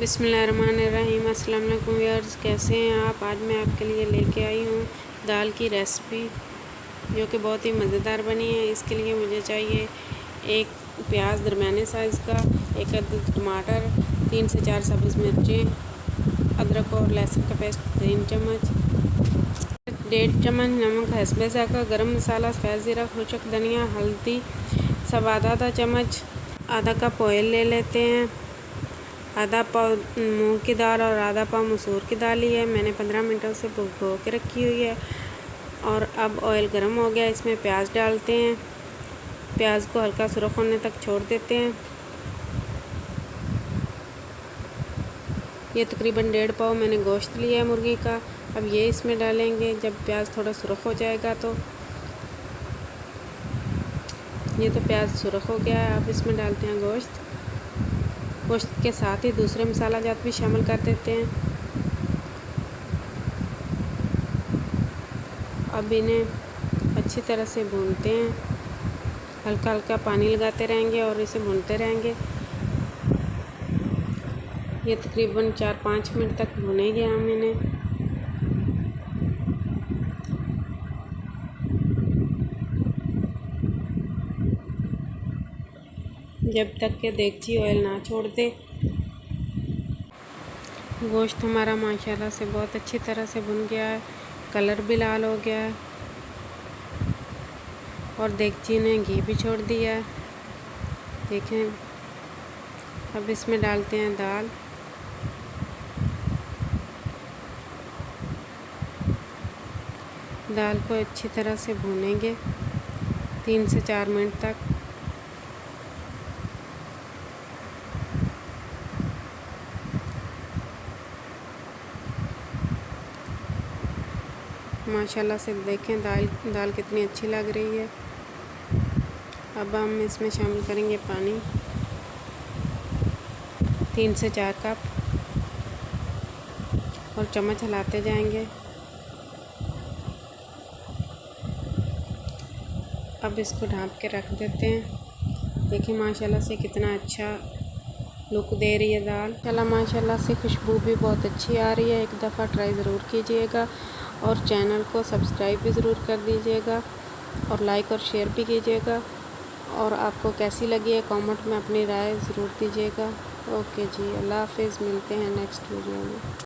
बिस्मिल्लाहिर्रहमानिर्रहीम। अस्सलाम वालेकुम व्यूअर्स, कैसे हैं आप। आज मैं आपके लिए लेके आई हूँ दाल की रेसिपी जो कि बहुत ही मज़ेदार बनी है। इसके लिए मुझे चाहिए एक प्याज दरमियाने साइज़ का, एक अदद टमाटर, 3 से 4 सब्ज़ मिर्चें, अदरक और लहसुन का पेस्ट 3 चम्मच, 1.5 चम्मच नमक हस्बे ज़ायक़ा, गरम मसाला, सफ़ेद ज़ीरा, खुशक धनिया, हल्दी सब आधा चम्मच, आधा कप ऑयल ले लेते हैं। आधा पाव मूंग की दाल और आधा पाव मसूर की दाल ली है। मैंने 15 मिनटों से भिगो के रखी हुई है। और अब ऑयल गर्म हो गया, इसमें प्याज डालते हैं। प्याज को हल्का सुर्ख होने तक छोड़ देते हैं। ये तकरीबन 1.5 पाव मैंने गोश्त लिया है मुर्गी का। अब ये इसमें डालेंगे। जब प्याज थोड़ा सुर्ख हो जाएगा तो ये तो प्याज सुर्ख हो गया है। अब इसमें डालते हैं गोश्त के साथ ही दूसरे मसाला जात भी शामिल कर देते हैं। अब इन्हें अच्छी तरह से भूनते हैं। हल्का हल्का पानी लगाते रहेंगे और इसे भूनते रहेंगे। ये तकरीबन 4-5 मिनट तक भूनेंगे हम इन्हें। जब तक के देगची ऑयल ना छोड़ दे। गोश्त हमारा माशाल्लाह से बहुत अच्छी तरह से भुन गया है, कलर भी लाल हो गया है और देगची ने घी भी छोड़ दिया है। देखें, अब इसमें डालते हैं दाल। दाल को अच्छी तरह से भूनेंगे 3 से 4 मिनट तक। माशाल्लाह से देखें दाल कितनी अच्छी लग रही है। अब हम इसमें शामिल करेंगे पानी 3 से 4 कप और चम्मच हिलाते जाएंगे। अब इसको ढाँप के रख देते हैं। देखिए माशाल्लाह से कितना अच्छा लुक दे रही है दाल। माशाल्लाह से खुशबू भी बहुत अच्छी आ रही है। एक दफ़ा ट्राई ज़रूर कीजिएगा और चैनल को सब्सक्राइब भी ज़रूर कर दीजिएगा और लाइक और शेयर भी कीजिएगा। और आपको कैसी लगी है कमेंट में अपनी राय ज़रूर दीजिएगा। ओके जी, अल्लाह हाफ़िज़। मिलते हैं नेक्स्ट वीडियो में।